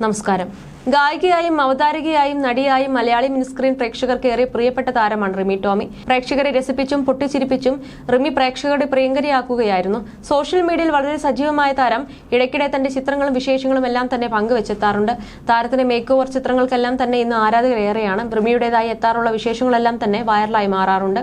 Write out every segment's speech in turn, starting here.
നമസ്കാരം. ഗായികയായും അവതാരകയായും നടിയായും മലയാളി മിനിസ്ക്രീൻ പ്രേക്ഷകർക്ക് ഏറെ പ്രിയപ്പെട്ട താരമാണ് റിമി ടോമി. പ്രേക്ഷകരെ രസിപ്പിച്ചും പൊട്ടിച്ചിരിപ്പിച്ചും റിമി പ്രേക്ഷകരുടെ പ്രിയങ്കരിയാക്കുകയായിരുന്നു. സോഷ്യൽ മീഡിയയിൽ വളരെ സജീവമായ താരം ഇടയ്ക്കിടെ തന്റെ ചിത്രങ്ങളും വിശേഷങ്ങളും എല്ലാം തന്നെ പങ്കുവെച്ചെത്താറുണ്ട്. താരത്തിന്റെ മേക്ക് ഓവർ ചിത്രങ്ങൾക്കെല്ലാം തന്നെ ഇന്ന് ആരാധകരേറെയാണ്. റിമിയുടേതായി എത്താറുള്ള വിശേഷങ്ങളെല്ലാം തന്നെ വൈറലായി മാറാറുണ്ട്.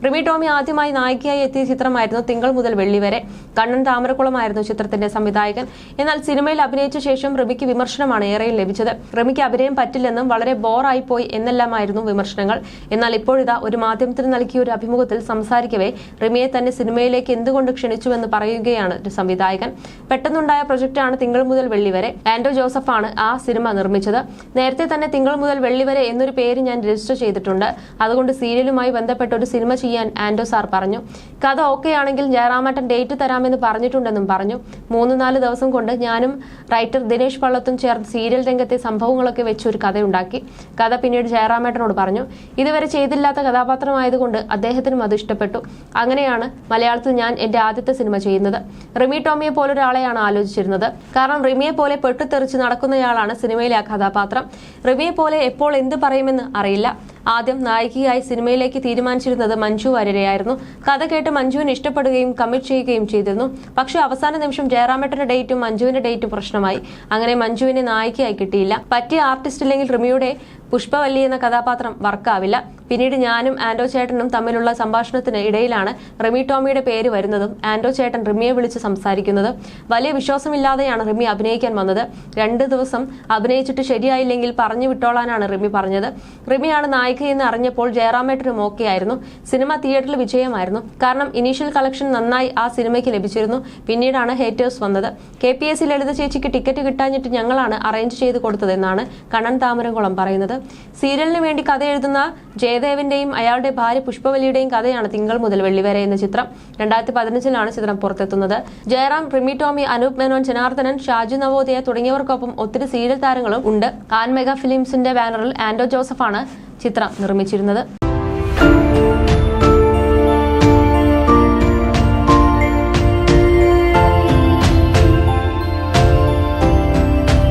റിമി ടോമി ആദ്യമായി നായികയായി എത്തിയ ചിത്രമായിരുന്നു തിങ്കൾ മുതൽ വെള്ളി വരെ. കണ്ണൻ താമരക്കുളമായിരുന്നു ചിത്രത്തിന്റെ സംവിധായകൻ. എന്നാൽ സിനിമയിൽ അഭിനയിച്ച ശേഷം റിമിക്ക് വിമർശനമാണ് ഏറെയും ലഭിച്ചത്. റിമിക്ക് അഭിനയം പറ്റില്ലെന്നും വളരെ ബോറായി പോയി എന്നെല്ലാമായിരുന്നു വിമർശനങ്ങൾ. എന്നാൽ ഇപ്പോഴിതാ ഒരു മാധ്യമത്തിന് നൽകിയ ഒരു അഭിമുഖത്തിൽ സംസാരിക്കവേ റിമിയെ തന്നെ സിനിമയിലേക്ക് എന്തുകൊണ്ട് ക്ഷണിച്ചുവെന്ന് പറയുകയാണ് സംവിധായകൻ. പെട്ടെന്നുണ്ടായ പ്രൊജക്ടാണ് തിങ്കൾ മുതൽ വെള്ളി വരെ. ആൻഡോ ജോസഫാണ് ആ സിനിമ നിർമ്മിച്ചത്. നേരത്തെ തന്നെ തിങ്കൾ മുതൽ വെള്ളി വരെ എന്നൊരു പേര് ഞാൻ രജിസ്റ്റർ ചെയ്തിട്ടുണ്ട്. അതുകൊണ്ട് സീരിയലുമായി ബന്ധപ്പെട്ട ഒരു സിനിമ ചെയ്യാൻ ആൻഡോ സാർ പറഞ്ഞു. കഥ ഓക്കെയാണെങ്കിൽ ജയറാമേട്ടൻ ഡേറ്റ് തരാമെന്ന് പറഞ്ഞിട്ടുണ്ടെന്നും പറഞ്ഞു. 3-4 ദിവസം കൊണ്ട് ഞാനും റൈറ്റർ ദിനേശ് പള്ളത്തും ചേർന്ന് സീരിയൽ രംഗത്തെ സംഭവങ്ങളൊക്കെ വെച്ച് ഒരു കഥയുണ്ടാക്കി. കഥ പിന്നീട് ജയറാമേട്ടനോട് പറഞ്ഞു. ഇതുവരെ ചെയ്തില്ലാത്ത കഥാപാത്രമായതുകൊണ്ട് അദ്ദേഹത്തിനും അത് ഇഷ്ടപ്പെട്ടു. അങ്ങനെയാണ് മലയാളത്തിൽ ഞാൻ എന്റെ ആദ്യത്തെ സിനിമ ചെയ്യുന്നത്. റിമി ടോമിയെ പോലെ ഒരാളെയാണ് ആലോചിച്ചിരുന്നത്. കാരണം റിമിയെ പോലെ പെട്ടുതെറിച്ച് നടക്കുന്നയാളാണ് സിനിമയിലെ ആ കഥാപാത്രം. റിമിയെ പോലെ എപ്പോൾ എന്ത് പറയുമെന്ന് അറിയില്ല. ആദ്യം നായികയായി സിനിമയിലേക്ക് തീരുമാനിച്ചിരുന്നത് മഞ്ജു വാര്യരെയായിരുന്നു. കഥ കേട്ട് മഞ്ജുവിന് ഇഷ്ടപ്പെടുകയും കമ്മിറ്റ് ചെയ്യുകയും ചെയ്തിരുന്നു. പക്ഷെ അവസാന നിമിഷം ജയറാമേട്ടന്റെ ഡേറ്റും മഞ്ജുവിന്റെ ഡേറ്റും പ്രശ്നമായി. അങ്ങനെ മഞ്ജുവിനെ നായികയായി കിട്ടിയില്ല. പറ്റിയ ആർട്ടിസ്റ്റ് ഇല്ലെങ്കിൽ റിമിയുടെ പുഷ്പവല്ലി എന്ന കഥാപാത്രം വർക്കാവില്ല. പിന്നീട് ഞാനും ആൻഡോ ചേട്ടനും തമ്മിലുള്ള സംഭാഷണത്തിന് ഇടയിലാണ് റിമി ടോമിയുടെ പേര് വരുന്നതും ആൻഡോ ചേട്ടൻ റിമിയെ വിളിച്ച് സംസാരിക്കുന്നത്. വലിയ വിശ്വാസമില്ലാതെയാണ് റിമി അഭിനയിക്കാൻ വന്നത്. 2 ദിവസം അഭിനയിച്ചിട്ട് ശരിയായില്ലെങ്കിൽ പറഞ്ഞു വിട്ടോളാനാണ് റിമി പറഞ്ഞത്. റിമിയാണ് നായികയെന്ന് അറിഞ്ഞപ്പോൾ ജയറാമേട്ടനും ഓക്കെ ആയിരുന്നു. സിനിമ തിയേറ്ററിൽ വിജയമായിരുന്നു. കാരണം ഇനീഷ്യൽ കളക്ഷൻ നന്നായി ആ സിനിമയ്ക്ക് ലഭിച്ചിരുന്നു. പിന്നീടാണ് ഹേറ്റേഴ്സ് വന്നത്. KPSC ലളിത ചേച്ചിക്ക് ടിക്കറ്റ് കിട്ടാഞ്ഞിട്ട് ഞങ്ങളാണ് അറേഞ്ച് ചെയ്ത് കൊടുത്തതെന്നാണ് കണ്ണൻ താമരക്കുളം പറയുന്നത്. സീരിയലിന് വേണ്ടി കഥ എഴുതുന്ന ജയദേവന്റെയും അയാളുടെ ഭാര്യ പുഷ്പവല്ലിയുടെയും കഥയാണ് തിങ്കൾ മുതൽ വെള്ളി വരെ എന്ന ചിത്രം. 2015-ലാണ് ചിത്രം പുറത്തെത്തുന്നത്. ജയറാം, റിമി ടോമി, അനൂപ് മേനോൻ, ജനാർദ്ദനൻ, ഷാജു നവോദയ തുടങ്ങിയവർക്കൊപ്പം ഒത്തിരി സീരിയൽ താരങ്ങളും ഉണ്ട്. ആൻ മെഗാ ഫിലിംസിന്റെ ബാനറിൽ ആൻഡോ ജോസഫാണ് ചിത്രം നിർമ്മിച്ചിരുന്നത്.